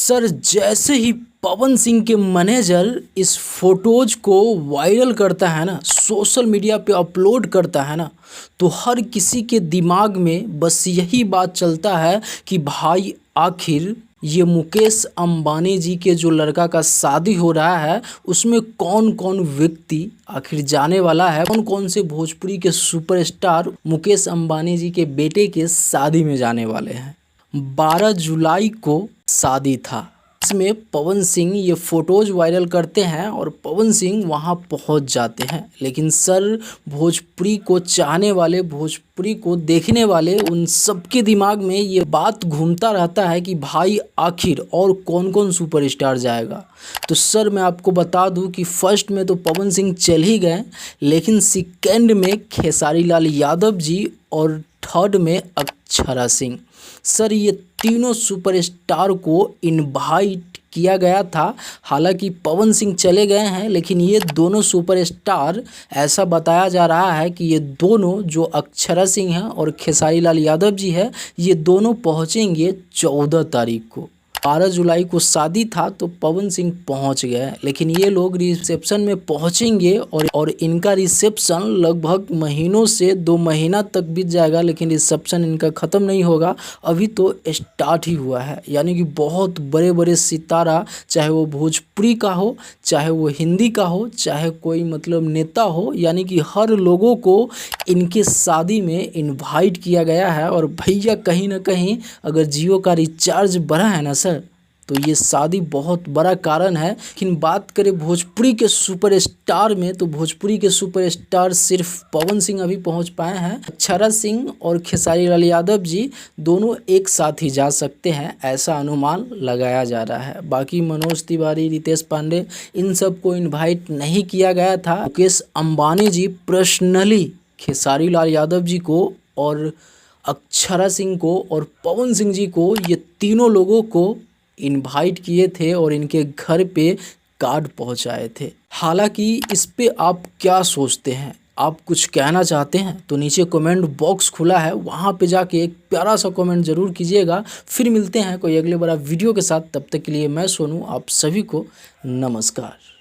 Sir जैसे ही पवन सिंह के manager इस फोटोज को वायरल करता है ना, सोशल मीडिया पे अपलोड करता है ना, तो हर किसी के दिमाग में बस यही बात चलता है कि भाई आखिर ये मुकेश अंबानी जी के जो लड़का का शादी हो रहा है उसमें कौन कौन व्यक्ति आखिर जाने वाला है, कौन कौन से भोजपुरी के सुपरस्टार मुकेश अंबानी जी के बेटे के शादी में जाने वाले हैं। 12 जुलाई को शादी था। इसमें पवन सिंह ये फोटोज वायरल करते हैं और पवन सिंह वहां पहुंच जाते हैं। लेकिन सर भोजपुरी को चाहने वाले, भोजपुरी को देखने वाले, उन सबके दिमाग में ये बात घूमता रहता है कि भाई आखिर और कौन कौन सुपरस्टार जाएगा। तो सर मैं आपको बता दूं कि फर्स्ट में तो पवन सिंह चल ही गए, लेकिन सेकेंड में खेसारी लाल यादव जी और थर्ड में अक्षरा सिंह। सर ये तीनों सुपरस्टार को इनवाइट किया गया था। हालांकि पवन सिंह चले गए हैं, लेकिन ये दोनों सुपरस्टार, ऐसा बताया जा रहा है कि ये दोनों जो अक्षरा सिंह हैं और खेसारी लाल यादव जी है, ये दोनों पहुंचेंगे 14 तारीख को। 12 जुलाई को शादी था तो पवन सिंह पहुंच गए, लेकिन ये लोग रिसेप्शन में पहुंचेंगे और इनका रिसेप्शन लगभग महीनों से 2 महीना तक बीत जाएगा, लेकिन रिसेप्शन इनका ख़त्म नहीं होगा, अभी तो स्टार्ट ही हुआ है। यानी कि बहुत बड़े बड़े सितारा, चाहे वो भोजपुरी का हो, चाहे वो हिंदी का हो, चाहे कोई मतलब नेता हो, यानी कि हर लोगों को इनके शादी में इनवाइट किया गया है। और भैया कहीं ना कहीं अगर जियो का रिचार्ज बढ़ा है ना सर, तो ये शादी बहुत बड़ा कारण है। लेकिन बात करें भोजपुरी के सुपरस्टार में, तो भोजपुरी के सुपरस्टार सिर्फ पवन सिंह अभी पहुंच पाए हैं। अक्षरा सिंह और खेसारी लाल यादव जी दोनों एक साथ ही जा सकते हैं, ऐसा अनुमान लगाया जा रहा है। बाकी मनोज तिवारी, रितेश पांडे, इन सब को इन्वाइट नहीं किया गया था। मुकेश अंबानी जी पर्सनली खेसारी लाल यादव जी को और अक्षरा सिंह को और पवन सिंह जी को, ये तीनों लोगों को इनवाइट किए थे और इनके घर पे कार्ड पहुंचाए थे। हालांकि इस पे आप क्या सोचते हैं? आप कुछ कहना चाहते हैं तो नीचे कमेंट बॉक्स खुला है, वहां पे जाके एक प्यारा सा कमेंट जरूर कीजिएगा। फिर मिलते हैं कोई अगले बड़ा वीडियो के साथ, तब तक के लिए मैं सोनू आप सभी को नमस्कार।